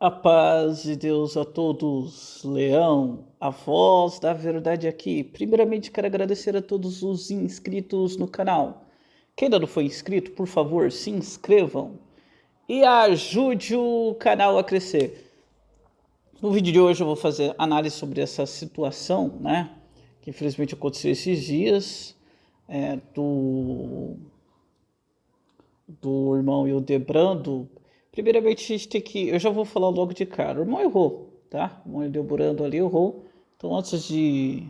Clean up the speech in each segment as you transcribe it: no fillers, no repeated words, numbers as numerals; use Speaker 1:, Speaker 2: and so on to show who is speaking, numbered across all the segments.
Speaker 1: A paz de Deus a todos, Leão, a voz da verdade aqui. Primeiramente, quero agradecer a todos os inscritos no canal. Quem ainda não foi inscrito, por favor, se inscrevam e ajude o canal a crescer. No vídeo de hoje eu vou fazer análise sobre essa situação, né? Que infelizmente aconteceu esses dias, do irmão Hildebrando. Primeiramente, a gente tem que. Eu já vou falar logo de cara. O irmão errou, tá? O irmão Hildebrando ali errou. Então, antes de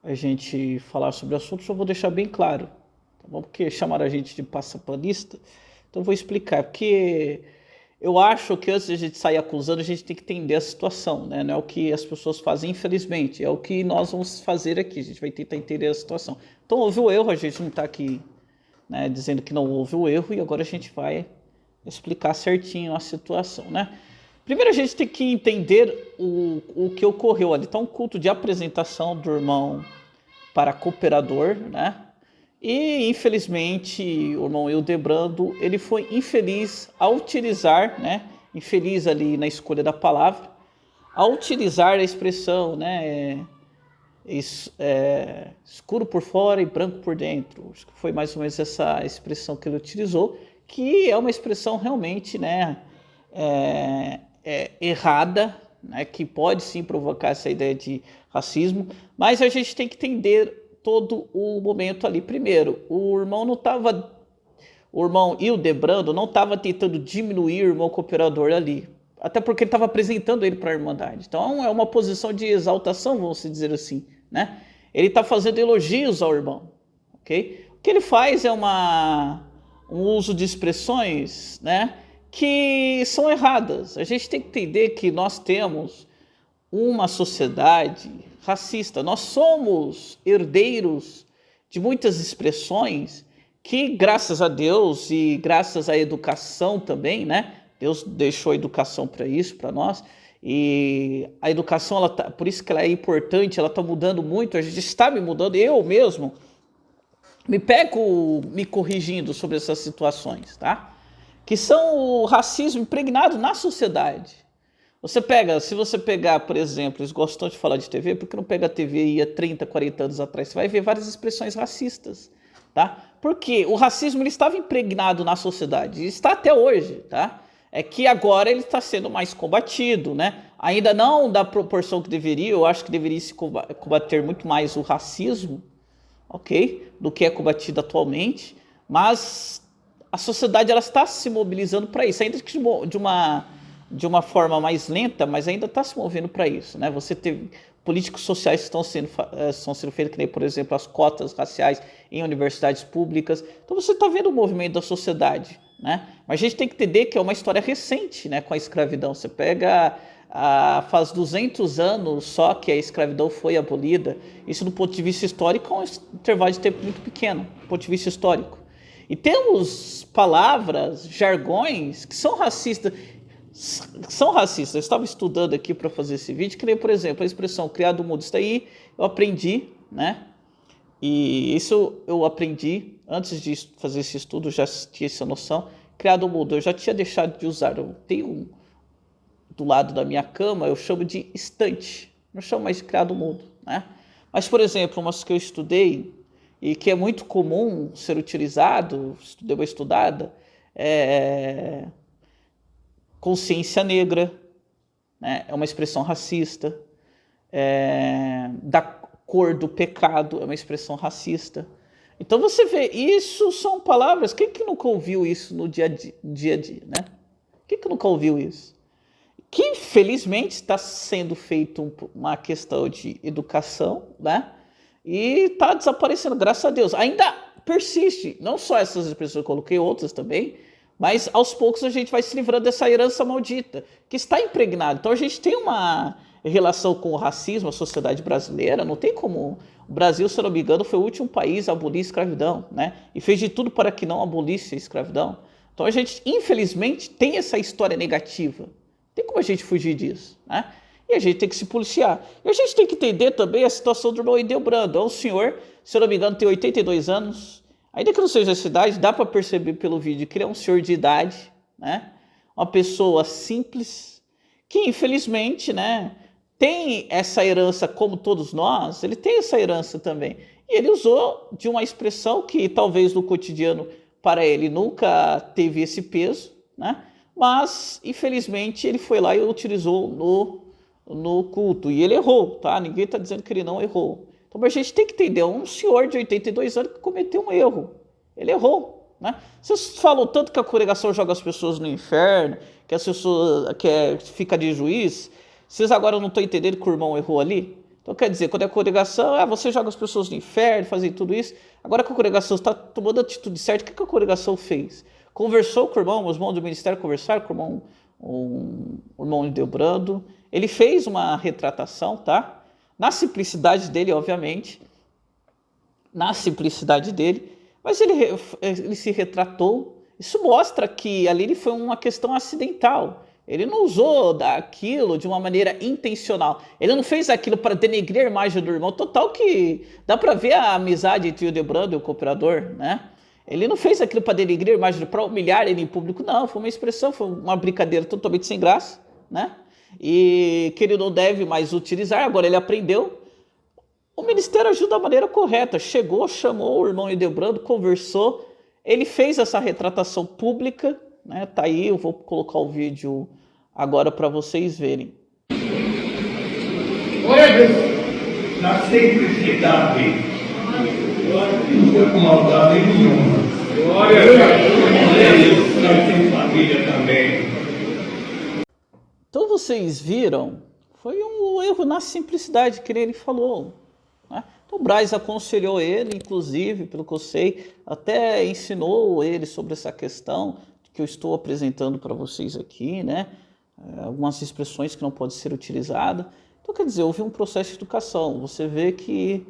Speaker 1: a gente falar sobre o assunto, só vou deixar bem claro, tá bom? Porque chamaram a gente de passapanista. Então, eu vou explicar. Porque eu acho que antes de a gente sair acusando, a gente tem que entender a situação, né? Não é o que as pessoas fazem, infelizmente. É o que nós vamos fazer aqui. A gente vai tentar entender a situação. Então, houve o erro, a gente não está aqui, né, dizendo que não houve o erro, e agora a gente vai explicar certinho a situação, né? Primeiro a gente tem que entender o que ocorreu ali. Então, um culto de apresentação do irmão para cooperador, né? E infelizmente o irmão Hildebrando, ele foi infeliz ao utilizar, né? Infeliz ali na escolha da palavra, ao utilizar a expressão, né? Escuro por fora e branco por dentro. Acho que foi mais ou menos essa expressão que ele utilizou, que é uma expressão realmente, né, errada, né, que pode sim provocar essa ideia de racismo, mas a gente tem que entender todo o momento ali. Primeiro, o irmão Hildebrando não estava tentando diminuir o irmão cooperador ali, até porque ele estava apresentando ele para a Irmandade. Então é uma posição de exaltação, vamos dizer assim, né? Ele está fazendo elogios ao irmão, ok? O que ele faz é um uso de expressões, né, que são erradas. A gente tem que entender que nós temos uma sociedade racista. Nós somos herdeiros de muitas expressões que, graças a Deus e graças à educação também, né? Deus deixou a educação para isso, para nós. E a educação, por isso que ela é importante, ela está mudando muito, a gente está me mudando, eu mesmo me pego me corrigindo sobre essas situações, tá? Que são o racismo impregnado na sociedade. Se você pegar, por exemplo, eles gostam de falar de TV, porque não pega a TV aí há 30, 40 anos atrás, você vai ver várias expressões racistas, tá? Porque o racismo ele estava impregnado na sociedade, e está até hoje, tá? É que agora ele está sendo mais combatido, né? Ainda não da proporção que deveria, eu acho que deveria se combater muito mais o racismo, ok? Do que é combatido atualmente, mas a sociedade ela está se mobilizando para isso, ainda que de uma forma mais lenta, mas ainda está se movendo para isso, né? Você teve políticos sociais que estão sendo feitos, que nem, por exemplo, as cotas raciais em universidades públicas. Então você está vendo o movimento da sociedade, né? Mas a gente tem que entender que é uma história recente, né, com a escravidão. Você pega faz 200 anos só que a escravidão foi abolida. Isso do ponto de vista histórico é um intervalo de tempo muito pequeno, do ponto de vista histórico. E temos palavras, jargões que são racistas. São racistas. Eu estava estudando aqui para fazer esse vídeo, que nem, por exemplo, a expressão criado mudo. Isso daí eu aprendi, né? E isso eu aprendi antes de fazer esse estudo, já tinha essa noção. Criado mudo, eu já tinha deixado de usar. Eu tenho do lado da minha cama, eu chamo de estante, não chamo mais de criado mudo, né? Mas, por exemplo, umas que eu estudei e que é muito comum ser utilizado, deu uma estudada, consciência negra, né? É uma expressão racista. Da cor do pecado é uma expressão racista. Então você vê, isso são palavras, quem que nunca ouviu isso no dia a dia, né? Quem que nunca ouviu isso? Que felizmente está sendo feito uma questão de educação, né? E está desaparecendo, graças a Deus. Ainda persiste, não só essas expressões que eu coloquei, outras também, mas aos poucos a gente vai se livrando dessa herança maldita, que está impregnada. Então a gente tem uma relação com o racismo, a sociedade brasileira, não tem como. O Brasil, se não me engano, foi o último país a abolir a escravidão, né? E fez de tudo para que não abolisse a escravidão. Então a gente, infelizmente, tem essa história negativa. Tem como a gente fugir disso, né? E a gente tem que se policiar. E a gente tem que entender também a situação do irmão Hildebrando. É um senhor, se eu não me engano, tem 82 anos. Ainda que não seja essa idade, dá para perceber pelo vídeo que ele é um senhor de idade, né? Uma pessoa simples, que infelizmente, né, tem essa herança como todos nós, ele tem essa herança também. E ele usou de uma expressão que talvez no cotidiano para ele nunca teve esse peso, né? Mas infelizmente ele foi lá e utilizou no culto. E ele errou, tá? Ninguém está dizendo que ele não errou. Então a gente tem que entender, um senhor de 82 anos que cometeu um erro. Ele errou, né? Vocês falam tanto que a congregação joga as pessoas no inferno, que as pessoas fica de juiz. Vocês agora não estão entendendo que o irmão errou ali? Então quer dizer, quando é a congregação, você joga as pessoas no inferno, fazem tudo isso. Agora que a congregação está tomando a atitude certa, o que a congregação fez? Conversou com o irmão, os irmãos do ministério conversaram com o irmão Ildebrando. Ele fez uma retratação, tá? Na simplicidade dele, obviamente. Na simplicidade dele. Mas ele se retratou. Isso mostra que ali foi uma questão acidental. Ele não usou daquilo de uma maneira intencional. Ele não fez aquilo para denegrir a imagem do irmão. Total que dá para ver a amizade entre o Ildebrando e o cooperador, né? Ele não fez aquilo para denegrir a imagem, para humilhar ele em público. Não, foi uma expressão, foi uma brincadeira totalmente sem graça, né? E que ele não deve mais utilizar. Agora ele aprendeu. O ministério agiu da maneira correta. Chegou, chamou o irmão Ildebrando, conversou. Ele fez essa retratação pública, né? Tá aí, eu vou colocar o vídeo agora para vocês verem.
Speaker 2: Olha Deus, na simplicidade, não foi com maldade nenhuma. Glória a Deus, nós temos família também.
Speaker 1: Então vocês viram, foi um erro na simplicidade que ele falou, né? Então o Braz aconselhou ele, inclusive, pelo que eu sei, até ensinou ele sobre essa questão que eu estou apresentando para vocês aqui, né? Algumas expressões que não podem ser utilizadas. Então, quer dizer, houve um processo de educação. Você vê que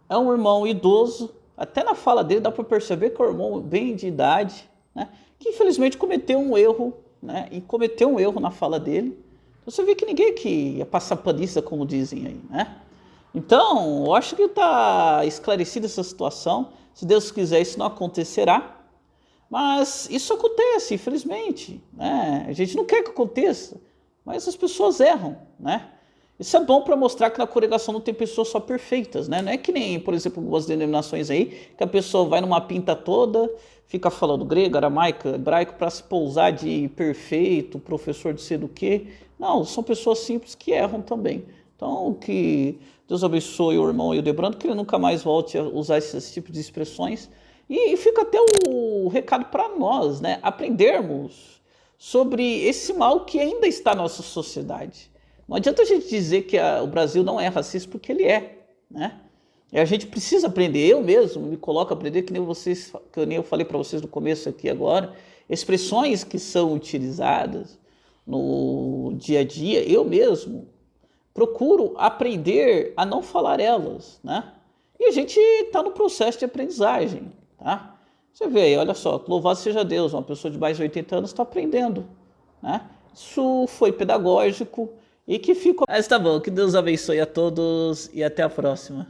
Speaker 1: é um irmão idoso, até na fala dele dá para perceber que é um irmão bem de idade, né? Que infelizmente cometeu um erro, né? E cometeu um erro na fala dele. Então, você vê que ninguém aqui ia passar panista, como dizem aí, né? Então, eu acho que está esclarecida essa situação. Se Deus quiser, isso não acontecerá. Mas isso acontece, infelizmente, né? A gente não quer que aconteça, mas as pessoas erram, né? Isso é bom para mostrar que na congregação não tem pessoas só perfeitas, né? Não é que nem, por exemplo, algumas denominações aí, que a pessoa vai numa pinta toda, fica falando grego, aramaico, hebraico, para se pousar de perfeito, professor de sei do quê. Não, são pessoas simples que erram também. Então, que Deus abençoe o irmão Ildebrando, que ele nunca mais volte a usar esses tipos de expressões. E fica até o recado para nós, né? Aprendermos sobre esse mal que ainda está na nossa sociedade. Não adianta a gente dizer que o Brasil não é racista, porque ele é, né? E a gente precisa aprender, eu mesmo me coloco a aprender, que nem eu falei para vocês no começo aqui agora, expressões que são utilizadas no dia a dia, eu mesmo procuro aprender a não falar elas, né? E a gente está no processo de aprendizagem, tá? Você vê aí, olha só, louvado seja Deus, uma pessoa de mais de 80 anos está aprendendo, né? Isso foi pedagógico e que ficou... Mas tá bom, que Deus abençoe a todos e até a próxima.